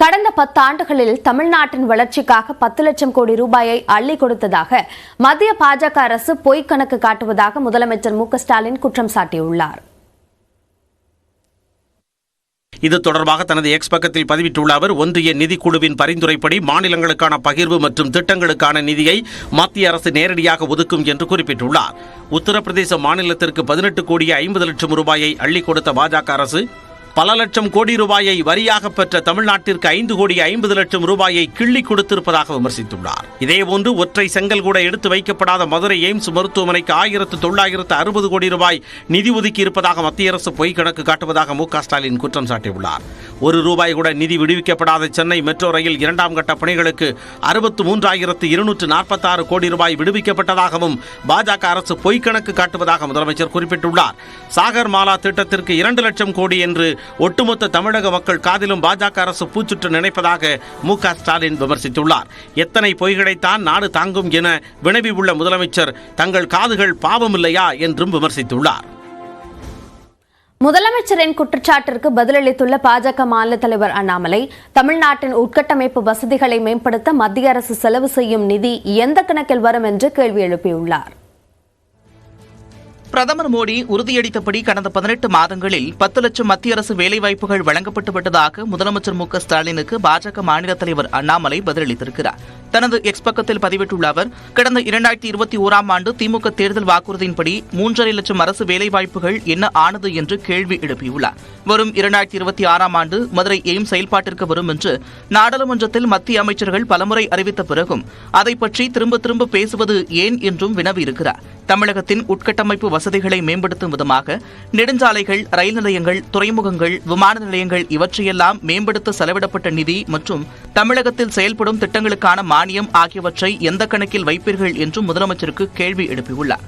கடந்த 10 ஆண்டுகளில் தமிழ்நாட்டின் வளர்ச்சிக்காக 10 லட்சம் கோடி ரூபாயை அள்ளி கொடுத்ததாக மத்திய பாஜக அரசு பொய் கணக்கு காட்டுவதாக முதலமைச்சர் மு.க.ஸ்டாலின் குற்றம் சாட்டியுள்ளார். இது தொடர்பாக தனது எக்ஸ் பக்கத்தில் பதிவிட்டுள்ள அவர், ஒன்றிய நிதிக்குழுவின் பரிந்துரைப்படி மாநிலங்களுக்கான பகிர்வு மற்றும் திட்டங்களுக்கான நிதியை மத்திய அரசு நேரடியாக ஒதுக்கும் என்று குறிப்பிட்டுள்ளார். உத்தரப்பிரதேச மாநிலத்திற்கு 18 கோடியே 50 லட்சம் ரூபாயை அள்ளி கொடுத்த பாஜக அரசு பல லட்சம் கோடி ரூபாயை வரியாக பெற்ற தமிழ்நாட்டிற்கு 5 கோடியே 50 லட்சம் ரூபாயை கிள்ளி கொடுத்திருப்பதாக விமர்சித்துள்ளார். இதேபோன்று ஒற்றை செங்கல் கூட எடுத்து வைக்கப்படாத மதுரை எய்ம்ஸ் மருத்துவமனைக்கு 1960 கோடி ரூபாய் நிதி ஒதுக்கி இருப்பதாக மத்திய அரசு பொய் கணக்கு காட்டுவதாக மு.க.ஸ்டாலின் குற்றம் சாட்டியுள்ளார். ₹1 கூட நிதி விடுவிக்கப்படாத சென்னை மெட்ரோ ரயில் 2ஆம் கட்ட பணிகளுக்கு 63,246 கோடி ரூபாய் விடுவிக்கப்பட்டதாகவும் பாஜக அரசு பொய் கணக்கு காட்டுவதாக முதலமைச்சர் குறிப்பிட்டுள்ளார். சாகர் மாலா திட்டத்திற்கு 2 லட்சம் கோடி என்று ஒட்டுமொத்த தமிழக மக்கள் காதிலும் பாஜக அரசு பூச்சுற்று நினைப்பதாக மு.க.ஸ்டாலின் விமர்சித்துள்ளார். எத்தனை பொய்களைத்தான் நாடு தாங்கும் என வினவி உள்ள முதலமைச்சர் தங்கள் காதுகள் பாவமில்லையா என்றும் விமர்சித்துள்ளார். முதலமைச்சரின் குற்றச்சாட்டிற்கு பதிலளித்துள்ள பாஜக மாநில தலைவர் அண்ணாமலை, தமிழ்நாட்டின் உட்கட்டமைப்பு வசதிகளை மேம்படுத்த மத்திய அரசு செலவு செய்யும் நிதி எந்த கணக்கில் வரும் என்று கேள்வி எழுப்பியுள்ளார். பிரதமர் மோடி உறுதியளித்தபடி கடந்த 18 மாதங்களில் 10 லட்சம் மத்திய அரசு வேலைவாய்ப்புகள் வழங்கப்பட்டு விட்டதாக முதலமைச்சர் மு.க.ஸ்டாலினுக்கு பாஜக மாநில தலைவர் அண்ணாமலை பதிலளித்திருக்கிறார். தனது எக்ஸ் பக்கத்தில் பதிவிட்டுள்ள அவர், கடந்த 2021ஆம் ஆண்டு திமுக தேர்தல் வாக்குறுதியின்படி 3.5 லட்சம் அரசு வேலைவாய்ப்புகள் என்ன ஆனது என்று கேள்வி எழுப்பியுள்ளார். வரும் 2026ஆம் ஆண்டு மதுரை எய்ம்ஸ் செயல்பாட்டிற்கு வரும் என்று நாடாளுமன்றத்தில் மத்திய அமைச்சர்கள் பலமுறை அறிவித்த பிறகும் அதை பற்றி திரும்ப திரும்ப பேசுவது ஏன் என்றும் வினவியிருக்கிறார். தமிழகத்தின் உட்கட்டமைப்பு வசதிகளை மேம்படுத்தும் விதமாக நெடுஞ்சாலைகள், ரயில் நிலையங்கள், துறைமுகங்கள், விமான நிலையங்கள் இவற்றையெல்லாம் மேம்படுத்த செலவிடப்பட்ட நிதி மற்றும் தமிழகத்தில் செயல்படும் திட்டங்களுக்கான மானியம் ஆகியவற்றை எந்த கணக்கில் வைப்பீர்கள் என்றும் முதலமைச்சருக்கு கேள்வி எழுப்பியுள்ளார்.